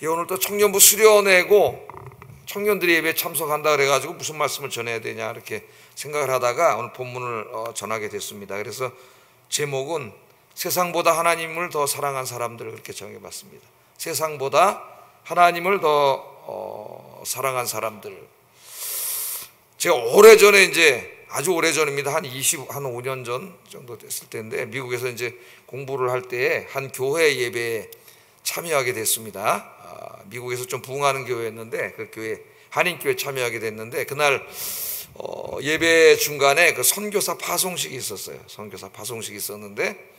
오늘 또 청년부 수련회고 청년들이 예배에 참석한다 그래가지고 무슨 말씀을 전해야 되냐 이렇게 생각을 하다가 오늘 본문을 전하게 됐습니다. 그래서 제목은 세상보다 하나님을 더 사랑한 사람들, 그렇게 정해봤습니다. 세상보다 하나님을 더 사랑한 사람들. 제가 오래전에 이제 아주 오래전입니다. 한 5년 전 정도 됐을 때인데 미국에서 이제 공부를 할 때에 한 교회 예배에 참여하게 됐습니다. 미국에서 좀 부흥하는 교회였는데 그 교회 한인교회 참여하게 됐는데 그날 예배 중간에 그 선교사 파송식이 있었어요. 선교사 파송식이 있었는데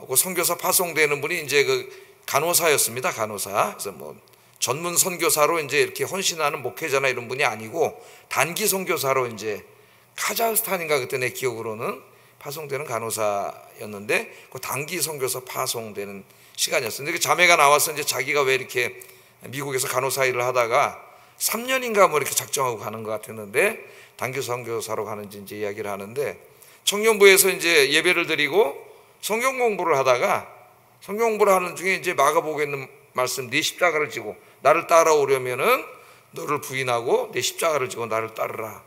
그 선교사 파송되는 분이 이제 그 간호사였습니다. 간호사. 그래서 뭐 전문 선교사로 이제 이렇게 헌신하는 목회자나 이런 분이 아니고 단기 선교사로 이제 카자흐스탄인가 그때 내 기억으로는 파송되는 간호사였는데 그 단기 선교사 파송되는 시간이었어요. 근데 그 자매가 나와서 이제 자기가 왜 이렇게 미국에서 간호사 일을 하다가 3년인가 뭐 이렇게 작정하고 가는 것 같았는데 단기 선교사로 가는지 이제 이야기를 하는데 청년부에서 이제 예배를 드리고 성경 공부를 하다가 성경 공부를 하는 중에 이제 마가복음에 있는 말씀 네 십자가를 지고 나를 따라오려면은 너를 부인하고 네 십자가를 지고 나를 따르라.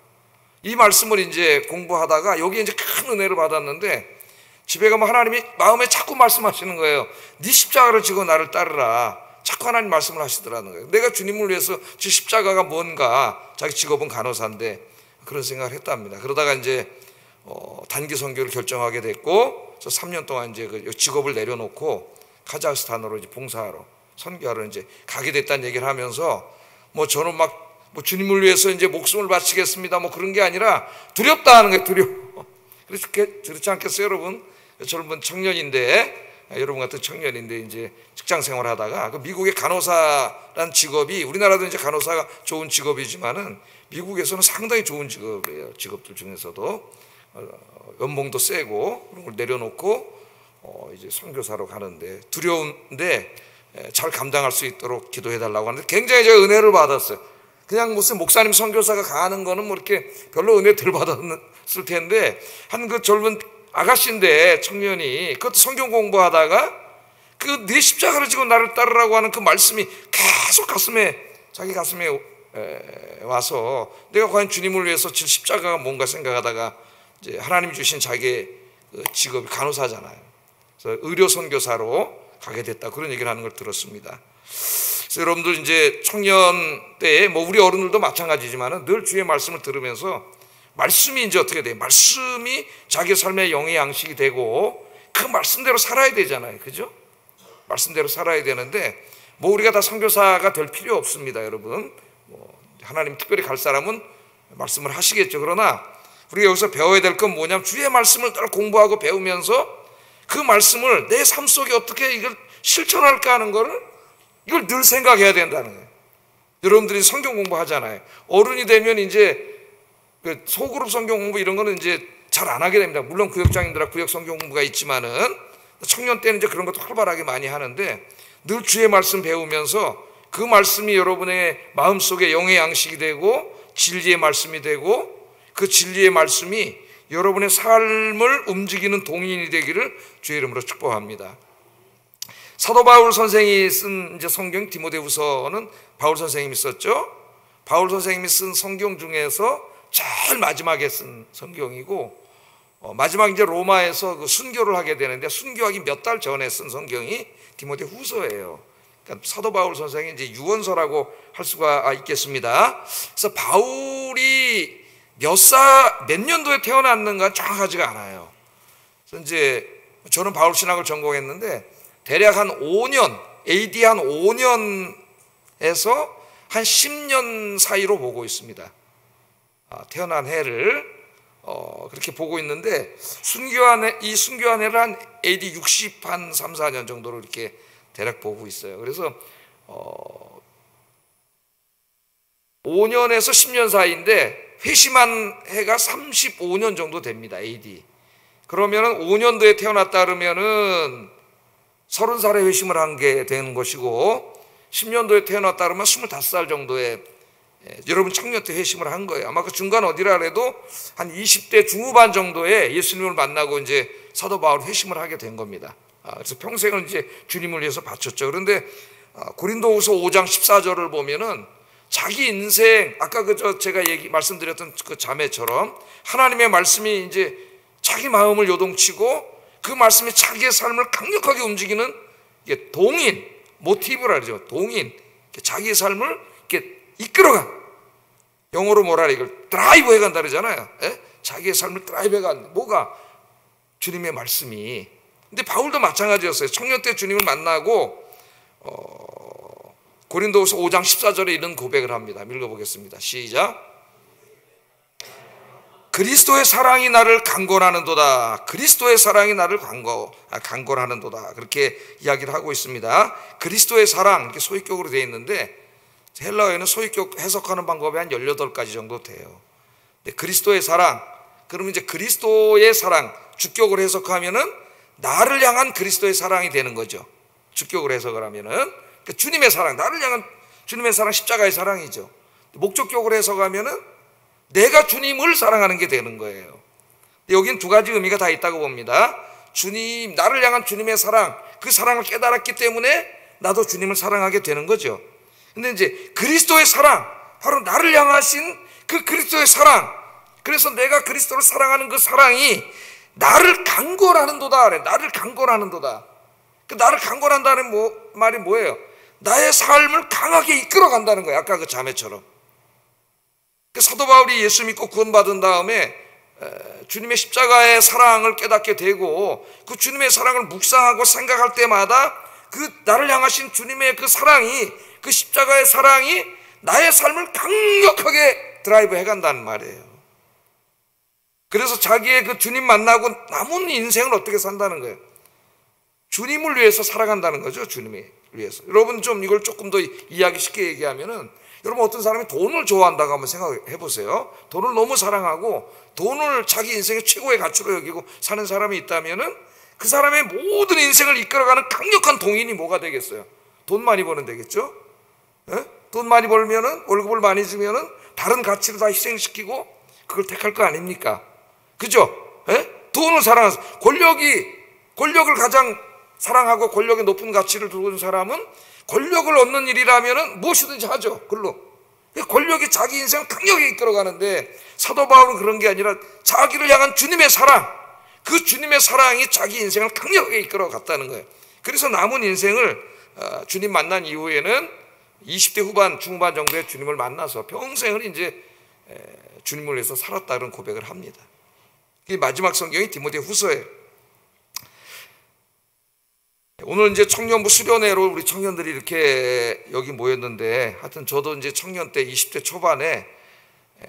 이 말씀을 이제 공부하다가 여기 이제 큰 은혜를 받았는데 집에 가면 하나님이 마음에 자꾸 말씀하시는 거예요. 네 십자가를 지고 나를 따르라. 자꾸 하나님 말씀을 하시더라는 거예요. 내가 주님을 위해서 저 십자가가 뭔가, 자기 직업은 간호사인데 그런 생각을 했답니다. 그러다가 이제 단기 선교를 결정하게 됐고, 그래서 3년 동안 이제 그 직업을 내려놓고 카자흐스탄으로 이제 봉사하러 선교하러 이제 가게 됐다는 얘기를 하면서 뭐 저는 막 뭐 주님을 위해서 이제 목숨을 바치겠습니다 뭐 그런 게 아니라 두렵다 하는 거예요. 두려워. 그렇지 않겠어요, 여러분? 젊은 청년인데, 여러분 같은 청년인데 이제 직장 생활을 하다가 그 미국의 간호사라는 직업이, 우리나라도 이제 간호사가 좋은 직업이지만은 미국에서는 상당히 좋은 직업이에요. 직업들 중에서도 연봉도 세고 그런 걸 내려놓고 이제 선교사로 가는데 두려운데 잘 감당할 수 있도록 기도해 달라고 하는데 굉장히 제가 은혜를 받았어요. 그냥 무슨 목사님 선교사가 가는 거는 뭐 이렇게 별로 은혜 덜 받았을 텐데 한 그 젊은 아가씨인데 청년이 그것도 성경 공부하다가 그 네 십자가를 지고 나를 따르라고 하는 그 말씀이 계속 자기 가슴에 와서 내가 과연 주님을 위해서 질 십자가가 뭔가 생각하다가 이제 하나님이 주신 자기의 직업이 간호사잖아요. 그래서 의료 선교사로 가게 됐다, 그런 얘기를 하는 걸 들었습니다. 그래서 여러분들 이제 청년 때에 뭐 우리 어른들도 마찬가지지만은 늘 주의 말씀을 들으면서 말씀이 이제 어떻게 돼요? 말씀이 자기 삶의 영의 양식이 되고 그 말씀대로 살아야 되잖아요. 그죠? 말씀대로 살아야 되는데 뭐 우리가 다 선교사가 될 필요 없습니다, 여러분. 뭐 하나님 특별히 갈 사람은 말씀을 하시겠죠. 그러나 우리가 여기서 배워야 될 건 뭐냐면 주의 말씀을 늘 공부하고 배우면서 그 말씀을 내 삶 속에 어떻게 이걸 실천할까 하는 거를 이걸 늘 생각해야 된다는 거예요. 여러분들이 성경 공부하잖아요. 어른이 되면 이제 그 소그룹 성경 공부 이런 거는 이제 잘 안 하게 됩니다. 물론 구역장님들과 구역 성경 공부가 있지만은 청년 때는 이제 그런 것도 활발하게 많이 하는데 늘 주의 말씀 배우면서 그 말씀이 여러분의 마음속에 영의 양식이 되고 진리의 말씀이 되고 그 진리의 말씀이 여러분의 삶을 움직이는 동인이 되기를 주의 이름으로 축복합니다. 사도 바울 선생이 쓴 이제 성경 디모데후서는 바울 선생님이 썼죠. 바울 선생님이 쓴 성경 중에서 제일 마지막에 쓴 성경이고 마지막 이제 로마에서 그 순교를 하게 되는데 순교하기 몇 달 전에 쓴 성경이 디모데후서예요. 그러니까 사도 바울 선생이 이제 유언서라고 할 수가 있겠습니다. 그래서 바울이 몇 년도에 태어났는가 정확하지가 않아요. 그래서 이제 저는 바울 신학을 전공했는데 대략 한 5년, AD 한 5년에서 한 10년 사이로 보고 있습니다. 태어난 해를 그렇게 보고 있는데 이 순교한 해를 한 AD 60 한 3, 4년 정도로 이렇게 대략 보고 있어요. 그래서 5년에서 10년 사이인데 회심한 해가 35년 정도 됩니다. AD. 그러면은 5년도에 태어났다 그러면은 30살에 회심을 한 게 되는 것이고 10년도에 태어났다 그러면 25살 정도에 여러분 청년 때 회심을 한 거예요. 아마 그 중간 어디라 그래도 한 20대 중후반 정도에 예수님을 만나고 이제 사도 바울 회심을 하게 된 겁니다. 그래서 평생을 이제 주님을 위해서 바쳤죠. 그런데 고린도후서 5장 14절을 보면은 자기 인생, 아까 제가 말씀드렸던 그 자매처럼 하나님의 말씀이 이제 자기 마음을 요동치고 그 말씀이 자기의 삶을 강력하게 움직이는 이게 동인, 모티브라 그러죠. 동인, 자기의 삶을 이렇게 이끌어가. 영어로 뭐라 이걸 드라이브 해간다 그러잖아요. 자기의 삶을 드라이브 해간 뭐가? 주님의 말씀이. 근데 바울도 마찬가지였어요. 청년 때 주님을 만나고 고린도후서 5장 14절에 이런 고백을 합니다. 읽어보겠습니다. 시작. 그리스도의 사랑이 나를 강권하는도다. 그리스도의 사랑이 나를 강권하는도다. 그렇게 이야기를 하고 있습니다. 그리스도의 사랑, 이렇게 소위격으로 되어 있는데 헬라어에는 소위격 해석하는 방법이 한 18가지 정도 돼요. 그리스도의 사랑, 그러면 이제 그리스도의 사랑, 주격으로 해석하면은 나를 향한 그리스도의 사랑이 되는 거죠. 주격으로 해석을 하면은 그러니까 주님의 사랑, 나를 향한 주님의 사랑, 십자가의 사랑이죠. 목적격으로 해석하면은 내가 주님을 사랑하는 게 되는 거예요. 여기는 두 가지 의미가 다 있다고 봅니다. 주님, 나를 향한 주님의 사랑, 그 사랑을 깨달았기 때문에 나도 주님을 사랑하게 되는 거죠. 근데 이제 그리스도의 사랑, 바로 나를 향하신 그 그리스도의 사랑, 그래서 내가 그리스도를 사랑하는 그 사랑이 나를 강권하는도다. 나를 강권하는도다. 그 나를 강권한다는 말이 뭐예요? 나의 삶을 강하게 이끌어 간다는 거예요. 아까 그 자매처럼. 그 사도 바울이 예수 믿고 구원받은 다음에 주님의 십자가의 사랑을 깨닫게 되고 그 주님의 사랑을 묵상하고 생각할 때마다 그 나를 향하신 주님의 그 사랑이, 그 십자가의 사랑이 나의 삶을 강력하게 드라이브 해간다는 말이에요. 그래서 자기의 그 주님 만나고 남은 인생을 어떻게 산다는 거예요? 주님을 위해서 살아간다는 거죠. 주님을 위해서. 여러분 좀 이걸 조금 더 이야기 쉽게 얘기하면은, 여러분 어떤 사람이 돈을 좋아한다고 한번 생각해 보세요. 돈을 너무 사랑하고 돈을 자기 인생의 최고의 가치로 여기고 사는 사람이 있다면은 그 사람의 모든 인생을 이끌어가는 강력한 동인이 뭐가 되겠어요? 돈 많이 버는 되겠죠? 돈 많이 벌면은, 월급을 많이 주면은 다른 가치를 다 희생시키고 그걸 택할 거 아닙니까? 그죠? 돈을 사랑해서 권력을 가장 사랑하고 권력의 높은 가치를 두고 있는 사람은 권력을 얻는 일이라면은 무엇이든지 하죠. 그걸로. 권력이 자기 인생을 강력하게 이끌어가는데 사도 바울은 그런 게 아니라 자기를 향한 주님의 사랑, 그 주님의 사랑이 자기 인생을 강력하게 이끌어갔다는 거예요. 그래서 남은 인생을 주님 만난 이후에는 20대 후반, 중후반 정도에 주님을 만나서 평생을 이제 주님을 위해서 살았다는 고백을 합니다. 이 마지막 성경이 디모데 후서예요. 오늘 이제 청년부 수련회로 우리 청년들이 이렇게 여기 모였는데, 하여튼 저도 이제 청년 때 20대 초반에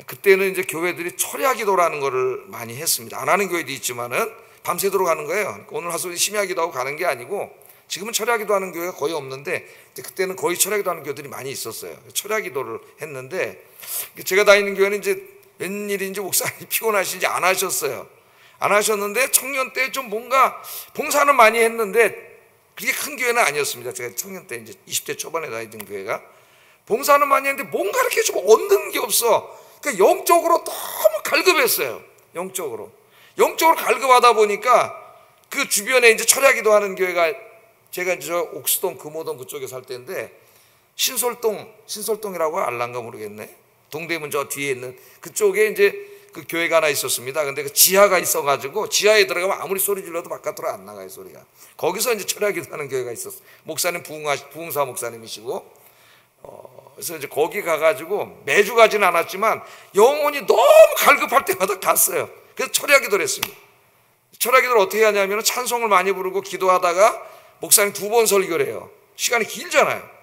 그때는 이제 교회들이 철야 기도라는 거를 많이 했습니다. 안 하는 교회도 있지만은 밤새도록 하는 거예요. 오늘 하소 심야 기도하고 가는 게 아니고, 지금은 철야 기도하는 교회가 거의 없는데 그때는 거의 철야 기도하는 교회들이 많이 있었어요. 철야 기도를 했는데, 제가 다니는 교회는 이제 웬일인지 목사님이 피곤하신지 안 하셨어요. 안 하셨는데 청년 때 좀 뭔가 봉사는 많이 했는데 그게 큰 교회는 아니었습니다. 제가 청년 때 이제 20대 초반에 다니던 교회가 봉사는 많이 했는데 뭔가 이렇게 좀 얻는 게 없어. 그러니까 영적으로 너무 갈급했어요. 영적으로 갈급하다 보니까 그 주변에 이제 철야기도 하는 교회가, 제가 이제 저 옥수동 금호동 그쪽에 살 때인데 신솔동이라고 알란가 모르겠네. 동대문 저 뒤에 있는 그쪽에 이제 그 교회가 하나 있었습니다. 근데 그 지하가 있어가지고 지하에 들어가면 아무리 소리 질러도 바깥으로 안 나가요, 소리가. 거기서 이제 철야기도 하는 교회가 있었어요. 목사님 부흥사 목사님이시고, 그래서 이제 거기 가가지고 매주 가지는 않았지만 영혼이 너무 갈급할 때마다 갔어요. 그래서 철야기도를 했습니다. 철야기도를 어떻게 하냐면 찬송을 많이 부르고 기도하다가 목사님 2번 설교를 해요. 시간이 길잖아요.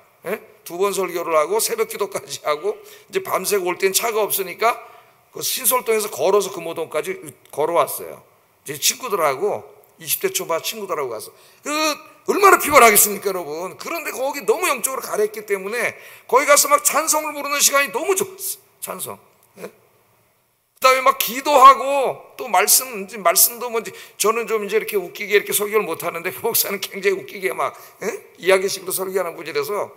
2번 설교를 하고 새벽 기도까지 하고 이제 밤새고 올 땐 차가 없으니까 그 신솔동에서 걸어서 금호동까지 걸어왔어요. 제 친구들하고 20대 초반 친구들하고 가서 얼마나 피곤하겠습니까, 여러분. 그런데 거기 너무 영적으로 가랬기 때문에 거기 가서 막 찬송을 부르는 시간이 너무 좋았어요. 찬송. 그다음에 막 기도하고 또 말씀도 뭔지 저는 좀 이제 이렇게 웃기게 이렇게 설교를 못 하는데 그 목사는 굉장히 웃기게 막 이야기식으로 설교하는 분이라서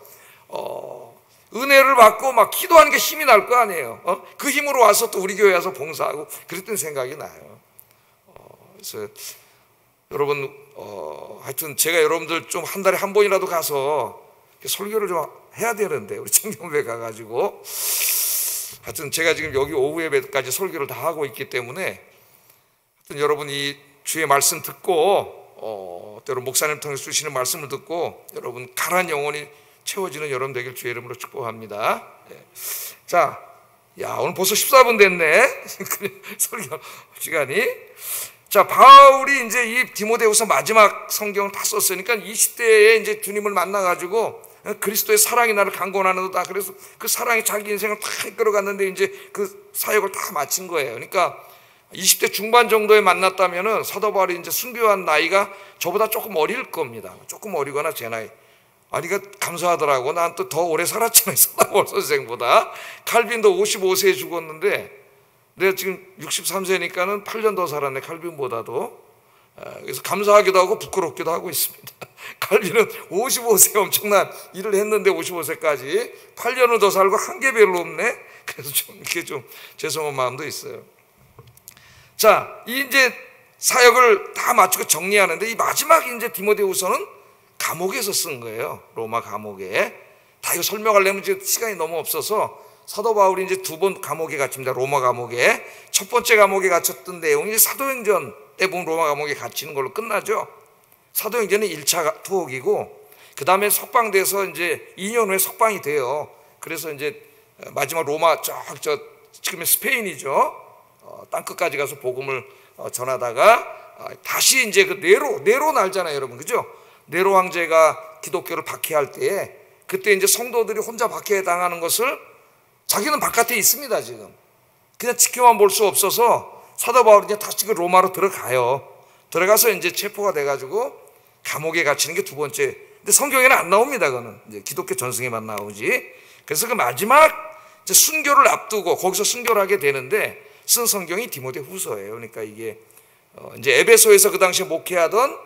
은혜를 받고 막 기도하는 게 힘이 날 거 아니에요. 그 힘으로 와서 또 우리 교회 와서 봉사하고 그랬던 생각이 나요. 그래서 여러분 하여튼 제가 여러분들 좀 한 달에 한 번이라도 가서 설교를 좀 해야 되는데 우리 청년부에 가가지고 하여튼 제가 지금 여기 오후 예배까지 설교를 다 하고 있기 때문에 하여튼 여러분 이 주의 말씀 듣고 때로 목사님 통해서 주시는 말씀을 듣고 여러분 가난 영혼이 채워지는 여러분 되길 주의 이름으로 축복합니다. 자, 오늘 벌써 14분 됐네. 설교 시간이. 자, 바울이 이제 이 디모데후서 마지막 성경을 다 썼으니까 20대에 이제 주님을 만나가지고 그리스도의 사랑이 나를 강권하는도다. 그래서 그 사랑이 자기 인생을 다 이끌어갔는데 이제 그 사역을 다 마친 거예요. 그러니까 20대 중반 정도에 만났다면은 사도 바울이 이제 순교한 나이가 저보다 조금 어릴 겁니다. 조금 어리거나 제 나이. 아니, 감사하더라고. 난 또 더 오래 살았잖아요. 사도 바울 선생보다. 칼빈도 55세에 죽었는데 내가 지금 63세니까는 8년 더 살았네. 칼빈보다도. 그래서 감사하기도 하고 부끄럽기도 하고 있습니다. 칼빈은 55세 엄청난 일을 했는데 55세까지 8년을 더 살고 한 게 별로 없네. 그래서 좀 이렇게 좀 죄송한 마음도 있어요. 자, 이제 사역을 다 마치고 정리하는데 이 마지막 이제 디모데후서는 감옥에서 쓴 거예요. 로마 감옥에. 다 이거 설명하려면 이제 시간이 너무 없어서 사도 바울이 이제 두 번 감옥에 갇힙니다. 로마 감옥에. 첫 번째 감옥에 갇혔던 내용이 사도행전 때 보면 로마 감옥에 갇히는 걸로 끝나죠. 사도행전은 1차 투옥이고 그 다음에 석방돼서 이제 2년 후에 석방이 돼요. 그래서 이제 마지막 로마 지금의 스페인이죠. 땅끝까지 가서 복음을 전하다가 다시 이제 그 네로 날잖아요, 여러분, 그죠? 네로 황제가 기독교를 박해할 때에 그때 이제 성도들이 혼자 박해 당하는 것을 자기는 바깥에 있습니다. 지금 그냥 지켜만 볼 수 없어서 사도 바울이 이제 다시 그 로마로 들어가요. 들어가서 이제 체포가 돼가지고 감옥에 갇히는 게 두 번째. 근데 성경에는 안 나옵니다. 그거는 이제 기독교 전승에만 나오지. 그래서 그 마지막 이제 순교를 앞두고 거기서 순교를 하게 되는데 쓴 성경이 디모데후서예요. 그러니까 이게 이제 에베소에서 그 당시에 목회하던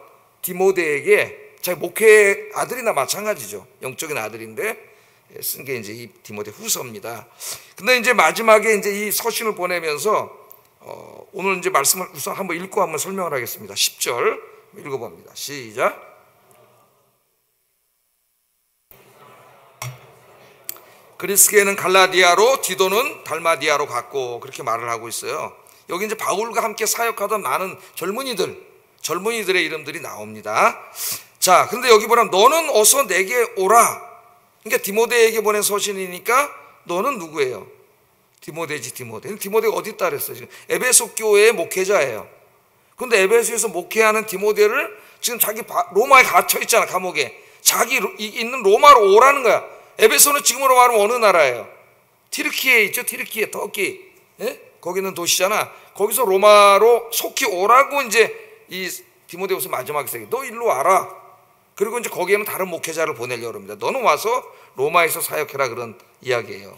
디모데에게 자기 목회 아들이나 마찬가지죠. 영적인 아들인데 쓴 게 이제 이 디모데후서입니다. 근데 이제 마지막에 이제 이 서신을 보내면서 오늘 이제 말씀을 우선 한번 읽고 한번 설명을 하겠습니다. 10절 읽어봅니다. 시작. 그리스게는 갈라디아로, 디도는 달마디아로 갔고, 그렇게 말을 하고 있어요. 여기 이제 바울과 함께 사역하던 많은 젊은이들의 이름들이 나옵니다. 자, 근데 여기 보면 너는 어서 내게 오라. 그러니까 디모데에게 보낸 서신이니까 너는 누구예요? 디모데지, 디모데. 디모데가 어디 있다 그랬어요? 지금 에베소 교회의 목회자예요. 근데 에베소에서 목회하는 디모데를 지금 자기 로마에 갇혀 있잖아, 감옥에. 자기 있는 로마로 오라는 거야. 에베소는 지금으로 말하면 어느 나라예요? 튀르키예 있죠? 튀르키예, 터키. 예? 거기는 도시잖아. 거기서 로마로 속히 오라고 이제 이 디모데후서 마지막에 써요. 너 일로 와라. 그리고 이제 거기에는 다른 목회자를 보내려고 합니다. 너는 와서 로마에서 사역해라, 그런 이야기예요.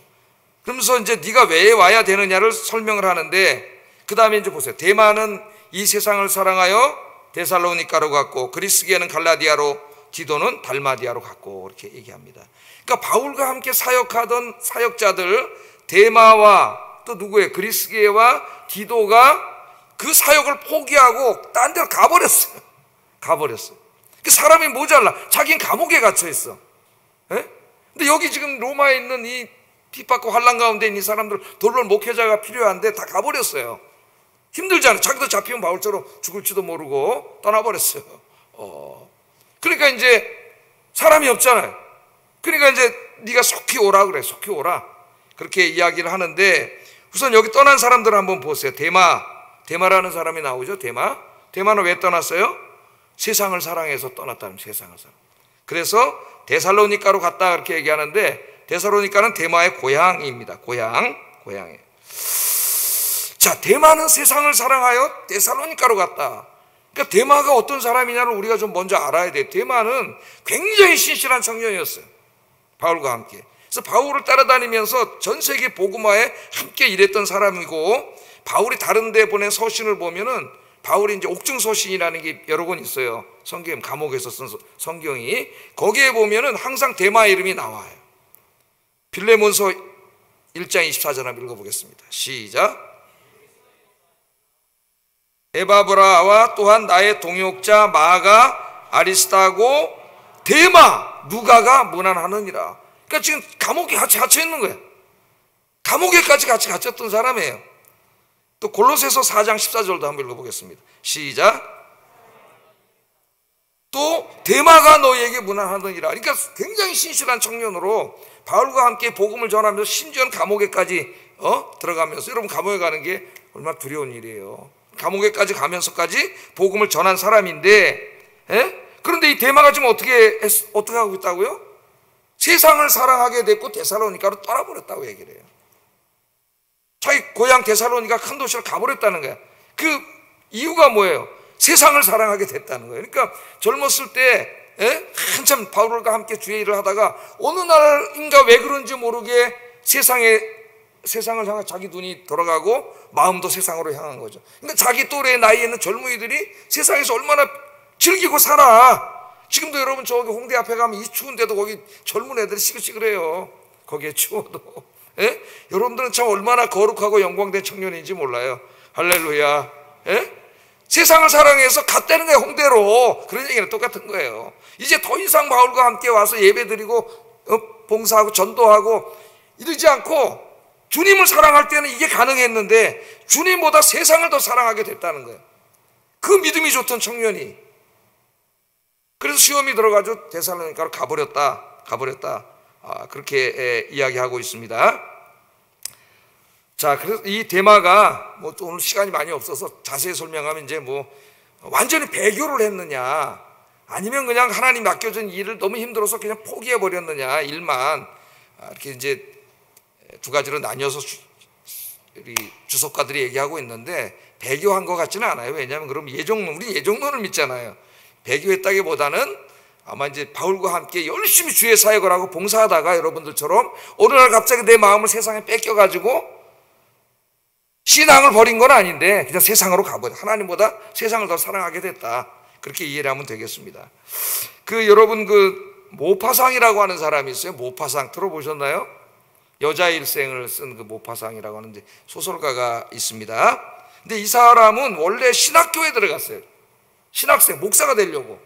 그러면서 이제 네가 왜 와야 되느냐를 설명을 하는데 그 다음에 이제 보세요. 데마는 이 세상을 사랑하여 데살로니가로 갔고 그리스게는 갈라디아로, 디도는 달마디아로 갔고, 이렇게 얘기합니다. 그러니까 바울과 함께 사역하던 사역자들 데마와 또 누구예요? 그리스게와 디도가 그 사역을 포기하고 딴 데로 가버렸어요. 그 사람이 모자라. 자기는 감옥에 갇혀 있어. 예? 근데 여기 지금 로마에 있는 이 핍박과 환난 가운데 있는 이 사람들 돌볼 목회자가 필요한데 다 가버렸어요. 힘들잖아요. 자기도 잡히면 바울처럼 죽을지도 모르고 떠나버렸어요. 그러니까 이제 사람이 없잖아요. 그러니까 이제 네가 속히 오라 그래. 속히 오라. 그렇게 이야기를 하는데 우선 여기 떠난 사람들을 한번 보세요. 데마라는 사람이 나오죠. 데마는 왜 떠났어요? 세상을 사랑해서 떠났다는, 세상을 사랑. 그래서 데살로니가로 갔다 그렇게 얘기하는데 데살로니가는 데마의 고향입니다. 고향에. 자, 데마는 세상을 사랑하여 데살로니가로 갔다. 그러니까 데마가 어떤 사람이냐를 우리가 좀 먼저 알아야 돼. 데마는 굉장히 신실한 청년이었어요. 바울과 함께. 그래서 바울을 따라다니면서 전 세계 복음화에 함께 일했던 사람이고, 바울이 다른 데 보낸 서신을 보면은 바울이 이제 옥중 서신이라는 게 여러 권 있어요. 성경, 감옥에서 쓴 성경이. 거기에 보면은 항상 데마 이름이 나와요. 빌레몬서 1장 24절 한번 읽어보겠습니다. 시작. 에바브라와 또한 나의 동역자 마가, 아리스타고, 데마. 누가가 무난하느니라. 그러니까 지금 감옥에 같이 갇혀 있는 거예요. 감옥에까지 같이 갇혔던 사람이에요. 또 골로새서 4장 14절도 한번 읽어보겠습니다. 시작. 또 데마가 너희에게 무난하느니라. 그러니까 굉장히 신실한 청년으로 바울과 함께 복음을 전하면서 심지어는 감옥에까지 들어가면서, 여러분 감옥에 가는 게 얼마나 두려운 일이에요. 감옥에까지 가면서까지 복음을 전한 사람인데, 그런데 이 데마가 지금 어떻게 하고 있다고요? 세상을 사랑하게 됐고 데살로니가로 떠나버렸다고 얘기를 해요. 자기 고향 데살로니가 큰 도시로 가버렸다는 거야. 그 이유가 뭐예요? 세상을 사랑하게 됐다는 거예요. 그러니까 젊었을 때 한참 바울과 함께 주의 일을 하다가 어느 날인가 왜 그런지 모르게 세상을 향해 자기 눈이 돌아가고 마음도 세상으로 향한 거죠. 그러니까 자기 또래 나이에 있는 젊은이들이 세상에서 얼마나 즐기고 살아. 지금도 여러분 저기 홍대 앞에 가면 이 추운데도 거기 젊은 애들이 시글시글해요. 거기에 추워도. 여러분들은 참 얼마나 거룩하고 영광된 청년인지 몰라요. 할렐루야. 세상을 사랑해서 갔다는 거예요. 홍대로. 그런 얘기는 똑같은 거예요. 이제 더 이상 바울과 함께 와서 예배드리고 봉사하고 전도하고 이러지 않고 주님을 사랑할 때는 이게 가능했는데 주님보다 세상을 더 사랑하게 됐다는 거예요. 그 믿음이 좋던 청년이. 그래서 시험이 들어가지고 데살로니가로 가버렸다. 그렇게 이야기하고 있습니다. 자, 그래서 이 데마가 오늘 시간이 많이 없어서 자세히 설명하면 이제 완전히 배교를 했느냐, 아니면 그냥 하나님 맡겨준 일을 너무 힘들어서 그냥 포기해 버렸느냐, 일만. 이렇게 이제 두 가지로 나뉘어서 우리 주석가들이 얘기하고 있는데, 배교한 것 같지는 않아요. 왜냐하면 그럼 우리 예정론을 믿잖아요. 배교했다기보다는 아마 이제 바울과 함께 열심히 주의 사역을 하고 봉사하다가 여러분들처럼 어느 날 갑자기 내 마음을 세상에 뺏겨가지고 신앙을 버린 건 아닌데 그냥 세상으로 가버려. 하나님보다 세상을 더 사랑하게 됐다. 그렇게 이해를 하면 되겠습니다. 여러분 모파상이라고 하는 사람이 있어요. 모파상 들어보셨나요? 여자 일생을 쓴 모파상이라고 하는 소설가가 있습니다. 근데 이 사람은 원래 신학교에 들어갔어요. 신학생, 목사가 되려고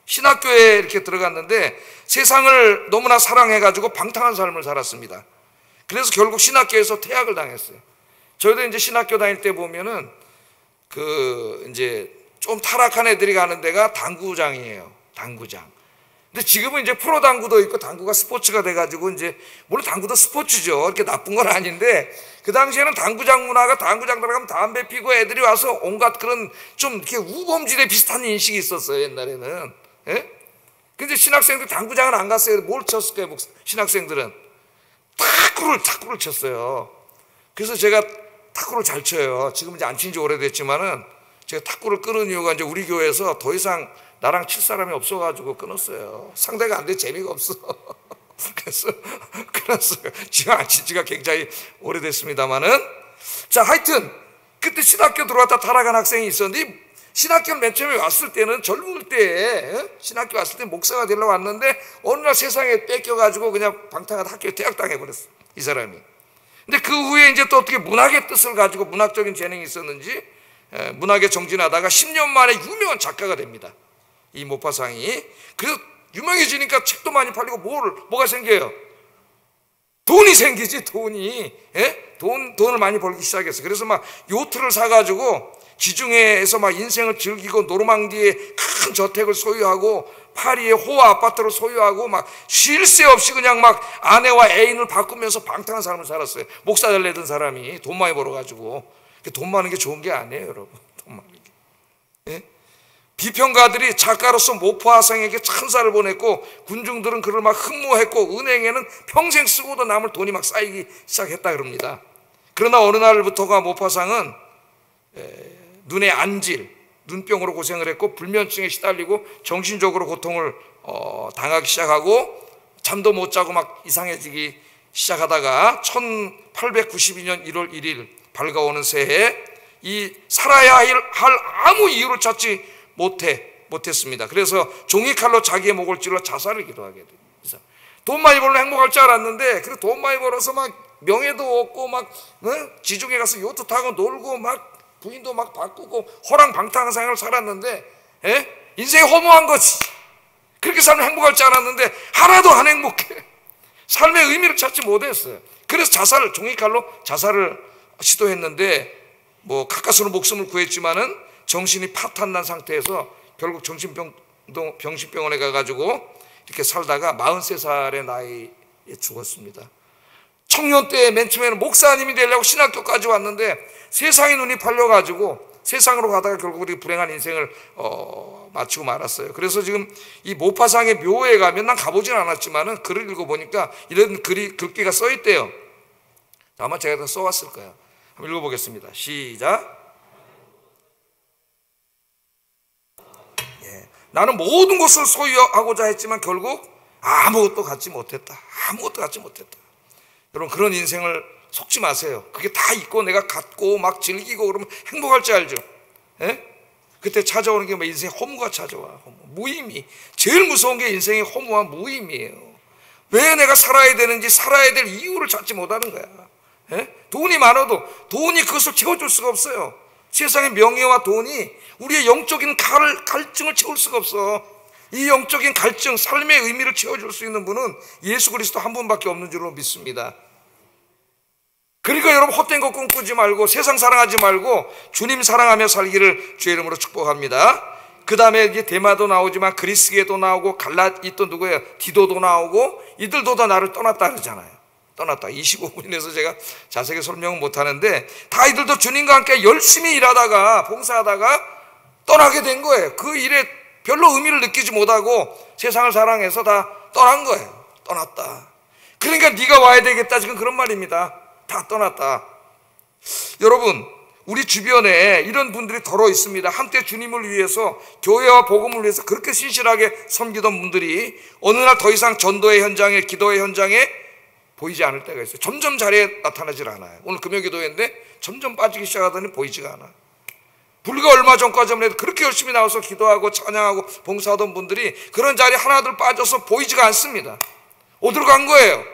신학교에 이렇게 들어갔는데 세상을 너무나 사랑해가지고 방탕한 삶을 살았습니다. 그래서 결국 신학교에서 퇴학을 당했어요. 저희도 이제 신학교 다닐 때 보면은 이제 좀 타락한 애들이 가는 데가 당구장이에요. 당구장. 근데 지금은 이제 프로 당구도 있고 당구가 스포츠가 돼가지고 이제 물론 당구도 스포츠죠. 이렇게 나쁜 건 아닌데 그 당시에는 당구장 문화가 당구장 들어가면 담배 피고 애들이 와서 온갖 그런 좀 이렇게 우범지대 비슷한 인식이 있었어요. 옛날에는. 근데 신학생들 당구장은 안 갔어요. 뭘 쳤을까요? 신학생들은 탁구를 쳤어요. 그래서 제가 탁구를 잘 쳐요. 지금 이제 안 친 지 오래됐지만은 제가 탁구를 끊은 이유가 이제 우리 교회에서 더 이상 나랑 칠 사람이 없어가지고 끊었어요. 상대가 안 돼. 재미가 없어. 그래서 끊었어요. 지금 안 친 지가 굉장히 오래됐습니다만은. 자, 하여튼 그때 신학교 들어왔다 타락한 학생이 있었는데, 신학교 맨 처음에 왔을 때는 젊을 때 신학교 왔을 때 목사가 되려고 왔는데 어느 날 세상에 뺏겨가지고 그냥 방탕한 학교에 퇴학당해버렸어, 이 사람이. 근데 그 후에 이제 또 어떻게 문학의 뜻을 가지고 문학적인 재능이 있었는지 문학에 정진하다가 10년 만에 유명한 작가가 됩니다. 이 모파상이. 그래서 유명해지니까 책도 많이 팔리고 뭐가 생겨요? 돈이 생기지, 돈이. 돈을 많이 벌기 시작했어요. 그래서 막 요트를 사가지고 지중해에서 막 인생을 즐기고 노르망디에 큰 저택을 소유하고 파리에 호화 아파트를 소유하고 막 쉴 새 없이 그냥 막 아내와 애인을 바꾸면서 방탕한 삶을 살았어요. 목사 되려던 사람이 돈 많이 벌어가지고. 돈 많은 게 좋은 게 아니에요, 여러분. 돈 많은 게. 비평가들이 작가로서 모파상에게 찬사를 보냈고 군중들은 그를 막 흠모했고 은행에는 평생 쓰고도 남을 돈이 막 쌓이기 시작했다 그럽니다. 그러나 어느 날부터가 모파상은 눈의 안질, 눈병으로 고생을 했고 불면증에 시달리고 정신적으로 고통을 당하기 시작하고 잠도 못 자고 막 이상해지기 시작하다가 1892년 1월 1일 밝아오는 새해 이 살아야 할 아무 이유를 찾지 못했습니다. 그래서 종이칼로 자기의 목을 찔러 자살을 기도하게 됩니다. 돈 많이 벌면 행복할 줄 알았는데 그리고 돈 많이 벌어서 막 명예도 얻고 막 지중해 가서 요트 타고 놀고 막 부인도 막 바꾸고 호랑방탕한 생활을 살았는데 인생이 허무한 거지. 그렇게 살면 행복할 줄 알았는데 하나도 안 행복해. 삶의 의미를 찾지 못했어요. 그래서 종이칼로 자살을 시도했는데 뭐 가까스로 목숨을 구했지만은 정신이 파탄난 상태에서 결국 정신병원에 가가지고 이렇게 살다가 43살의 나이에 죽었습니다. 청년 때 맨 처음에는 목사님이 되려고 신학교까지 왔는데 세상에 눈이 팔려가지고 세상으로 가다가 결국 우리 불행한 인생을 마치고 말았어요. 그래서 지금 이 모파상의 묘에 가면, 난 가보진 않았지만은 글을 읽어보니까 이런 글귀가 써있대요. 아마 제가 다 써왔을 거예요. 한번 읽어보겠습니다. 시작. 나는 모든 것을 소유하고자 했지만 결국 아무것도 갖지 못했다. 아무것도 갖지 못했다. 여러분, 그런 인생을 속지 마세요. 그게 다 있고 내가 갖고 막 즐기고 그러면 행복할 줄 알죠? 예? 그때 찾아오는 게 뭐 인생 허무가 찾아와. 허무. 무의미. 제일 무서운 게 인생의 허무와 무의미예요. 왜 내가 살아야 되는지, 살아야 될 이유를 찾지 못하는 거야. 예? 돈이 많아도 돈이 그것을 채워줄 수가 없어요. 세상의 명예와 돈이 우리의 영적인 갈증을 채울 수가 없어. 이 영적인 갈증, 삶의 의미를 채워줄 수 있는 분은 예수 그리스도 한 분밖에 없는 줄로 믿습니다. 그러니까 여러분, 헛된 거 꿈꾸지 말고 세상 사랑하지 말고 주님 사랑하며 살기를 주의 이름으로 축복합니다. 그 다음에 이제 데마도 나오지만 그리스게도 나오고 갈라디 또 누구예요? 디도도 나오고, 이들도 다 나를 떠났다 그러잖아요. 떠났다. 25분에서 제가 자세하게 설명은 못하는데 다 이들도 주님과 함께 열심히 일하다가 봉사하다가 떠나게 된 거예요. 그 일에 별로 의미를 느끼지 못하고 세상을 사랑해서 다 떠난 거예요. 떠났다. 그러니까 네가 와야 되겠다, 지금 그런 말입니다. 다 떠났다. 여러분, 우리 주변에 이런 분들이 더러 있습니다. 한때 주님을 위해서, 교회와 복음을 위해서 그렇게 신실하게 섬기던 분들이 어느 날 더 이상 전도의 현장에, 기도의 현장에 보이지 않을 때가 있어요. 점점 자리에 나타나질 않아요. 오늘 금요기도회인데 점점 빠지기 시작하더니 보이지가 않아. 불과 얼마 전까지만 해도 그렇게 열심히 나와서 기도하고 찬양하고 봉사하던 분들이 그런 자리에 하나둘 빠져서 보이지가 않습니다. 어디로 간 거예요?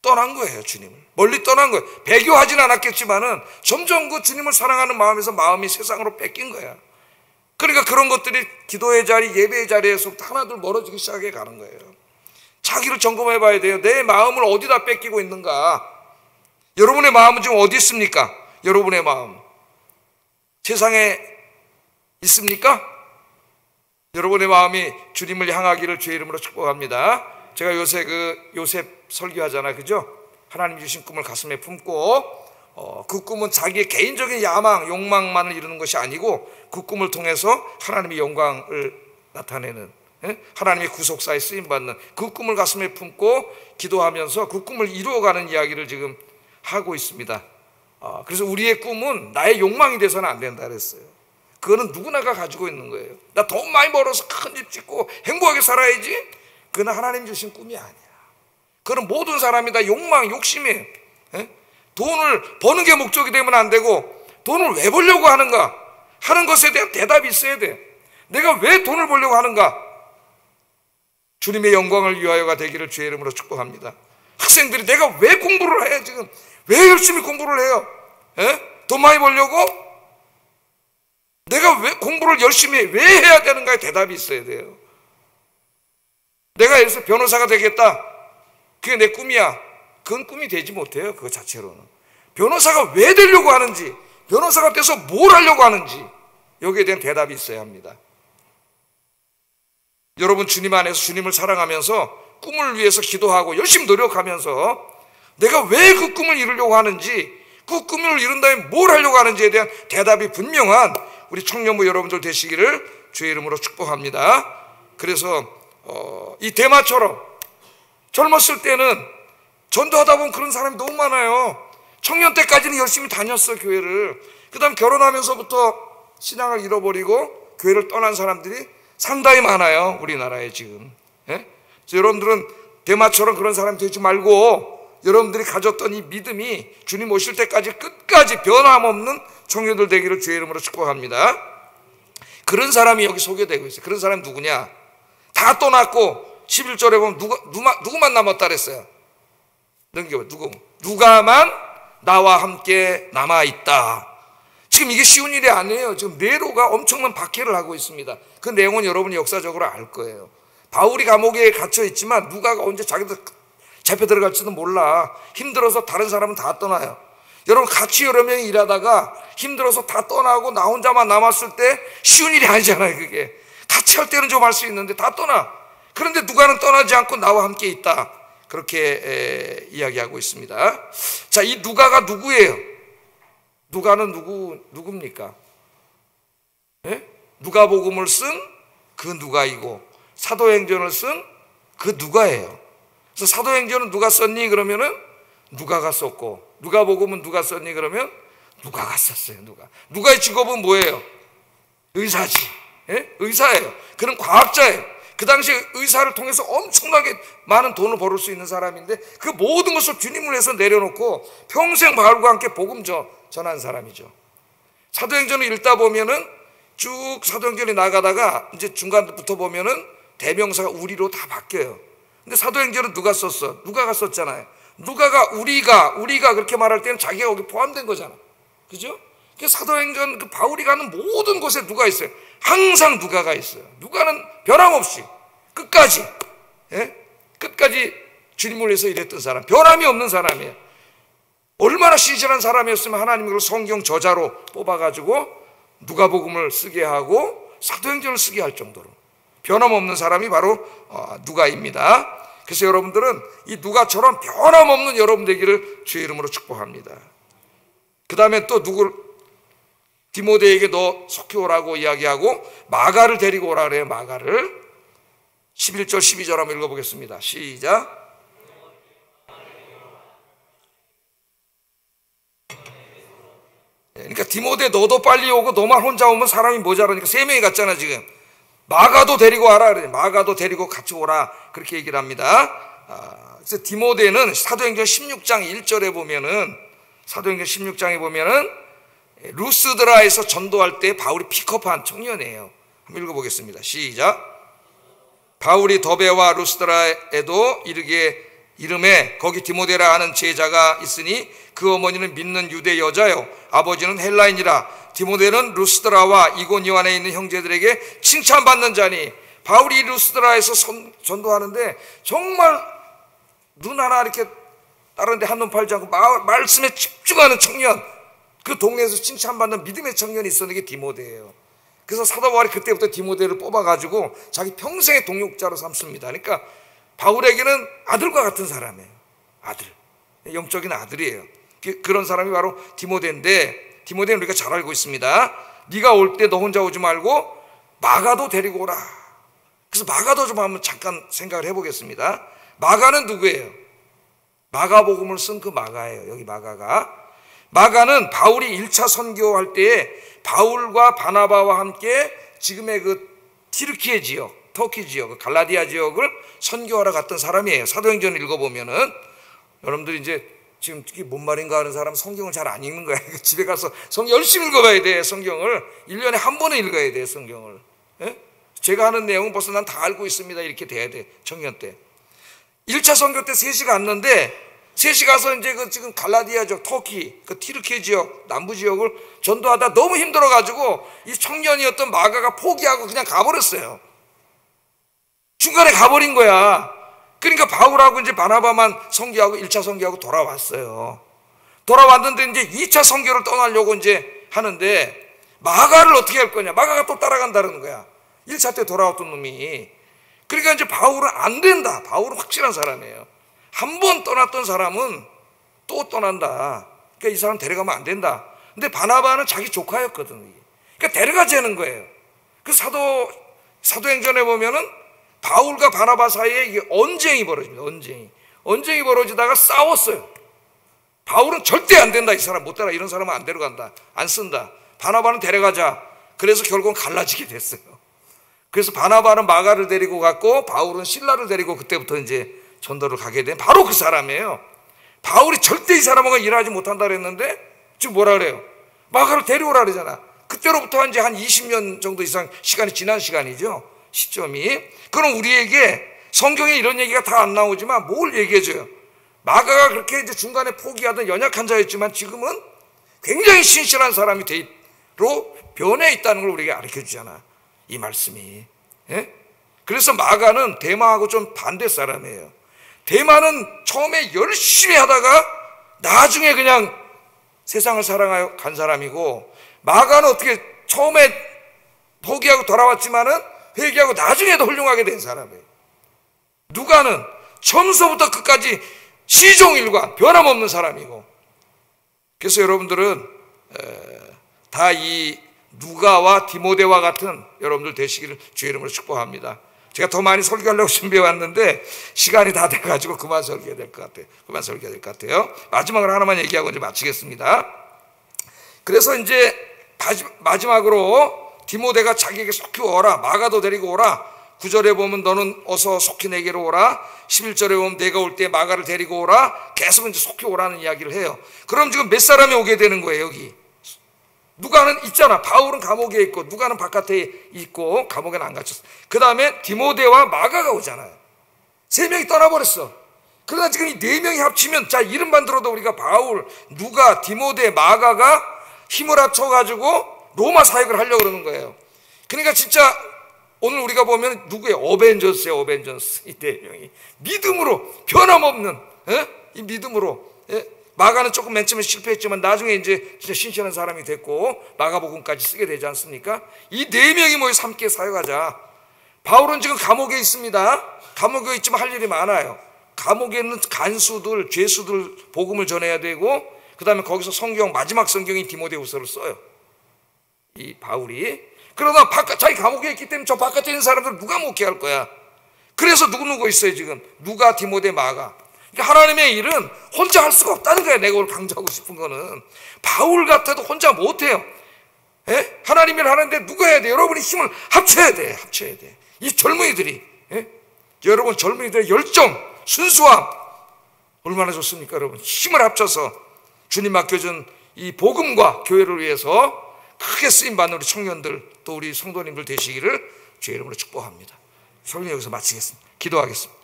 떠난 거예요. 주님을 멀리 떠난 거예요. 배교하진 않았겠지만은 점점 그 주님을 사랑하는 마음에서 마음이 세상으로 뺏긴 거야. 그러니까 그런 것들이 기도의 자리, 예배의 자리에서부터 하나둘 멀어지기 시작해 가는 거예요. 자기를 점검해 봐야 돼요. 내 마음을 어디다 뺏기고 있는가? 여러분의 마음은 지금 어디 있습니까? 여러분의 마음 세상에 있습니까? 여러분의 마음이 주님을 향하기를 주의 이름으로 축복합니다. 제가 요새 요셉 설교하잖아요, 그죠? 하나님 주신 꿈을 가슴에 품고 그 꿈은 자기의 개인적인 야망, 욕망만을 이루는 것이 아니고 그 꿈을 통해서 하나님의 영광을 나타내는, 하나님의 구속사에 쓰임받는 그 꿈을 가슴에 품고 기도하면서 그 꿈을 이루어가는 이야기를 지금 하고 있습니다. 그래서 우리의 꿈은 나의 욕망이 돼서는 안 된다 그랬어요. 그거는 누구나가 가지고 있는 거예요. 나 돈 많이 벌어서 큰 집 짓고 행복하게 살아야지. 그건 하나님 주신 꿈이 아니야. 그건 모든 사람이 다 욕망, 욕심이에요. 돈을 버는 게 목적이 되면 안 되고, 돈을 왜 벌려고 하는가 하는 것에 대한 대답이 있어야 돼. 내가 왜 돈을 벌려고 하는가? 주님의 영광을 위하여가 되기를 주의 이름으로 축복합니다. 학생들이 내가 왜 공부를 해? 지금 왜 열심히 공부를 해요? 돈 많이 벌려고? 내가 왜 공부를 열심히 왜 해야 되는가에 대답이 있어야 돼요. 내가 예를 들어서 변호사가 되겠다, 그게 내 꿈이야. 그건 꿈이 되지 못해요. 그거 자체로는. 변호사가 왜 되려고 하는지, 변호사가 돼서 뭘 하려고 하는지, 여기에 대한 대답이 있어야 합니다. 여러분, 주님 안에서 주님을 사랑하면서 꿈을 위해서 기도하고 열심히 노력하면서 내가 왜 그 꿈을 이루려고 하는지, 그 꿈을 이룬다면 뭘 하려고 하는지에 대한 대답이 분명한 우리 청년부 여러분들 되시기를 주의 이름으로 축복합니다. 그래서 이 대마처럼 젊었을 때는 전도하다 보면 그런 사람이 너무 많아요. 청년 때까지는 열심히 다녔어, 교회를. 그 다음 결혼하면서부터 신앙을 잃어버리고 교회를 떠난 사람들이 상당히 많아요, 우리나라에 지금. 그래서 여러분들은 대마처럼 그런 사람이 되지 말고 여러분들이 가졌던 이 믿음이 주님 오실 때까지 끝까지 변함없는 청년들 되기를 주의 이름으로 축복합니다. 그런 사람이 여기 소개되고 있어요. 그런 사람이 누구냐? 다 떠났고 11절에 보면 누구만 남았다 그랬어요. 넘겨봐. 누가만 나와 함께 남아있다. 지금 이게 쉬운 일이 아니에요. 지금 네로가 엄청난 박해를 하고 있습니다. 그 내용은 여러분이 역사적으로 알 거예요. 바울이 감옥에 갇혀 있지만 누가가 언제 자기도 잡혀 들어갈지도 몰라. 힘들어서 다른 사람은 다 떠나요. 여러분 같이 여러 명이 일하다가 힘들어서 다 떠나고 나 혼자만 남았을 때 쉬운 일이 아니잖아요. 그게 같이 할 때는 좀 할 수 있는데 다 떠나. 그런데 누가는 떠나지 않고 나와 함께 있다. 그렇게 이야기하고 있습니다. 자, 이 누가가 누구예요? 누가는 누굽니까? 예? 누가복음을 쓴 그 누가이고 사도행전을 쓴 그 누가예요. 그래서 사도행전은 누가 썼니? 그러면은 누가가 썼고, 누가복음은 누가 썼니? 그러면 누가가 썼어요. 누가의 직업은 뭐예요? 의사지. 예? 의사예요. 그는 과학자예요. 그 당시에 의사를 통해서 엄청나게 많은 돈을 벌을 수 있는 사람인데 그 모든 것을 주님을 위해서 내려놓고 평생 바울과 함께 복음 전한 사람이죠. 사도행전을 읽다 보면은 쭉 사도행전이 나가다가 이제 중간부터 보면은 대명사가 우리로 다 바뀌어요. 근데 사도행전은 누가 썼어? 누가가 썼잖아요. 누가가 우리가 그렇게 말할 때는 자기가 거기 포함된 거잖아. 그죠? 사도행전 그 바울이 가는 모든 곳에 누가 있어요. 항상 누가가 있어요. 누가는 변함없이 끝까지, 예? 끝까지 주님을 위해서 일했던 사람, 변함이 없는 사람이에요. 얼마나 신실한 사람이었으면 하나님이 그걸 성경 저자로 뽑아가지고 누가복음을 쓰게 하고 사도행전을 쓰게 할 정도로 변함없는 사람이 바로 누가입니다. 그래서 여러분들은 이 누가처럼 변함없는 여러분 되기를 주의 이름으로 축복합니다. 그 다음에 또 디모데에게 너 속히 오라고 이야기하고 마가를 데리고 오라 그래요. 마가를 11절 12절 한번 읽어보겠습니다. 시작. 그러니까 디모데 너도 빨리 오고 너만 혼자 오면 사람이 모자라니까 3명이 갔잖아 지금. 마가도 데리고 와라 그래. 마가도 데리고 같이 오라 그렇게 얘기를 합니다. 그래서 디모데는 사도행전 16장 1절에 보면은 사도행전 16장에 보면은 루스드라에서 전도할 때 바울이 픽업한 청년이에요. 한번 읽어보겠습니다. 시작. 바울이 더베와 루스드라에도 이름에 거기 디모데라 하는 제자가 있으니 그 어머니는 믿는 유대 여자요 아버지는 헬라인이라. 디모데는 루스드라와 이고니온에 있는 형제들에게 칭찬받는 자니. 바울이 루스드라에서 전도하는데 정말 눈 하나 이렇게 다른 데 한눈 팔지 않고 말씀에 집중하는 청년, 그 동네에서 칭찬받는 믿음의 청년이 있었는 게 디모데예요. 그래서 사도 바울이 그때부터 디모데를 뽑아가지고 자기 평생의 동역자로 삼습니다. 그러니까 바울에게는 아들과 같은 사람이에요. 아들, 영적인 아들이에요. 그런 사람이 바로 디모데인데, 디모데는 우리가 잘 알고 있습니다. 네가 올 때 너 혼자 오지 말고 마가도 데리고 오라. 그래서 마가도 좀 한번 잠깐 생각을 해보겠습니다. 마가는 누구예요? 마가복음을 쓴 그 마가예요. 여기 마가는 바울이 1차 선교할 때에 바울과 바나바와 함께 지금의 그 티르키예 지역, 터키 지역, 갈라디아 지역을 선교하러 갔던 사람이에요. 사도행전을 읽어보면은 여러분들이 이제 지금 이게 뭔 말인가 하는 사람은 성경을 잘 안 읽는 거야. 집에 가서 성경 열심히 읽어봐야 돼. 성경을 1년에 한 번은 읽어야 돼. 성경을. 예? 제가 하는 내용은 벌써 난 다 알고 있습니다. 이렇게 돼야 돼. 청년 때 1차 선교 때 3시 갔는데 3시 가서 이제 그 지금 갈라디아 지역, 터키, 그 티르키예 지역, 남부 지역을 전도하다 너무 힘들어가지고 이 청년이었던 마가가 포기하고 그냥 가버렸어요. 중간에 가버린 거야. 그러니까 바울하고 이제 바나바만 선교하고 1차 선교하고 돌아왔어요. 돌아왔는데 이제 2차 선교를 떠나려고 이제 하는데 마가를 어떻게 할 거냐? 마가가 또 따라간다는 거야. 1차 때 돌아왔던 놈이. 그러니까 이제 바울은 안 된다. 바울은 확실한 사람이에요. 한 번 떠났던 사람은 또 떠난다. 그러니까 이 사람 데려가면 안 된다. 근데 바나바는 자기 조카였거든. 그러니까 데려가자는 거예요. 그 사도행전에 보면은 바울과 바나바 사이에 이게 언쟁이 벌어집니다. 언쟁이 벌어지다가 싸웠어요. 바울은 절대 안 된다. 이 사람 못 따라. 이런 사람은 안 데려간다. 안 쓴다. 바나바는 데려가자. 그래서 결국은 갈라지게 됐어요. 그래서 바나바는 마가를 데리고 갔고 바울은 실라를 데리고 그때부터 이제 전도를 가게 된 바로 그 사람이에요. 바울이 절대 이 사람하고 일하지 못한다 그랬는데 지금 뭐라 그래요? 마가를 데려오라 그러잖아. 그때로부터 이제 한 20년 정도 이상 시간이 지난 시간이죠. 시점이. 그럼 우리에게 성경에 이런 얘기가 다 안 나오지만 뭘 얘기해줘요? 마가가 그렇게 이제 중간에 포기하던 연약한 자였지만 지금은 굉장히 신실한 사람이 로 변해 있다는 걸 우리에게 가르쳐 주잖아. 이 말씀이. 예? 그래서 마가는 데마하고 좀 반대 사람이에요. 데마는 처음에 열심히 하다가 나중에 그냥 세상을 사랑하여 간 사람이고, 마가는 어떻게 처음에 포기하고 돌아왔지만은 회개하고 나중에도 훌륭하게 된 사람이에요. 누가는 처음서부터 끝까지 시종일관 변함없는 사람이고. 그래서 여러분들은 다 이 누가와 디모데와 같은 여러분들 되시기를 주의 이름으로 축복합니다. 제가 더 많이 설교하려고 준비해 왔는데 시간이 다 돼가지고 그만 설교해야 될 것 같아요. 마지막으로 하나만 얘기하고 이제 마치겠습니다. 그래서 이제 마지막으로 디모데가 자기에게 속히 오라, 마가도 데리고 오라. 9절에 보면 너는 어서 속히 내게로 오라. 11절에 보면 내가 올 때 마가를 데리고 오라. 계속 이제 속히 오라는 이야기를 해요. 그럼 지금 몇 사람이 오게 되는 거예요, 여기? 누가는 있잖아. 바울은 감옥에 있고, 누가는 바깥에 있고, 감옥에는 안 갇혔어. 그 다음에 디모데와 마가가 오잖아요. 3명이 떠나버렸어. 그러나 지금 이 4명이 합치면, 자, 이름만 들어도 우리가 바울, 누가, 디모데, 마가가 힘을 합쳐가지고 로마 사역을 하려고 그러는 거예요. 그러니까 진짜 오늘 우리가 보면 누구예요? 어벤져스예요, 어벤져스. 이 4명이. 믿음으로, 변함없는, 이 믿음으로. 마가는 조금 맨 처음에 실패했지만 나중에 이제 진짜 신실한 사람이 됐고 마가복음까지 쓰게 되지 않습니까? 이 4명이 모여서 함께 사역하자. 바울은 지금 감옥에 있습니다. 감옥에 있지만 할 일이 많아요. 감옥에 있는 간수들, 죄수들 복음을 전해야 되고, 그 다음에 거기서 성경, 마지막 성경인 디모데후서를 써요, 이 바울이. 그러다 자기 감옥에 있기 때문에 저 바깥에 있는 사람들 누가 목회할 할 거야. 그래서 누구 있어요 지금? 누가, 디모데, 마가. 그러니까 하나님의 일은 혼자 할 수가 없다는 거예요. 내가 오늘 강조하고 싶은 거는, 바울 같아도 혼자 못해요. 하나님의 일 하는데 누가 해야 돼? 여러분이 힘을 합쳐야 돼. 이 젊은이들이, 여러분 젊은이들의 열정, 순수함 얼마나 좋습니까? 여러분 힘을 합쳐서 주님 맡겨준 이 복음과 교회를 위해서 크게 쓰임받는 우리 청년들, 또 우리 성도님들 되시기를 주의 이름으로 축복합니다. 설교 여기서 마치겠습니다. 기도하겠습니다.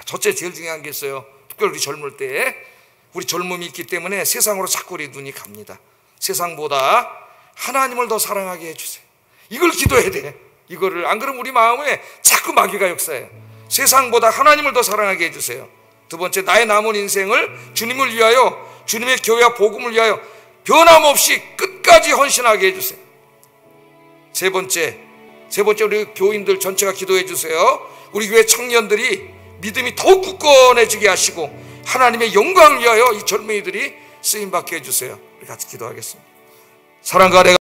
첫째, 제일 중요한 게 있어요. 특별히 우리 젊을 때, 우리 젊음이 있기 때문에 세상으로 자꾸 우리 눈이 갑니다. 세상보다 하나님을 더 사랑하게 해주세요. 이걸 기도해야 돼. 이거를 안 그러면 우리 마음에 자꾸 마귀가 역사해요. 세상보다 하나님을 더 사랑하게 해주세요. 두 번째, 나의 남은 인생을 주님을 위하여, 주님의 교회와 복음을 위하여 변함없이 끝까지 헌신하게 해주세요. 세 번째 우리 교인들 전체가 기도해 주세요. 우리 교회 청년들이 믿음이 더욱 굳건해지게 하시고 하나님의 영광을 위하여 이 젊은이들이 쓰임받게 해주세요. 우리 같이 기도하겠습니다. 사랑과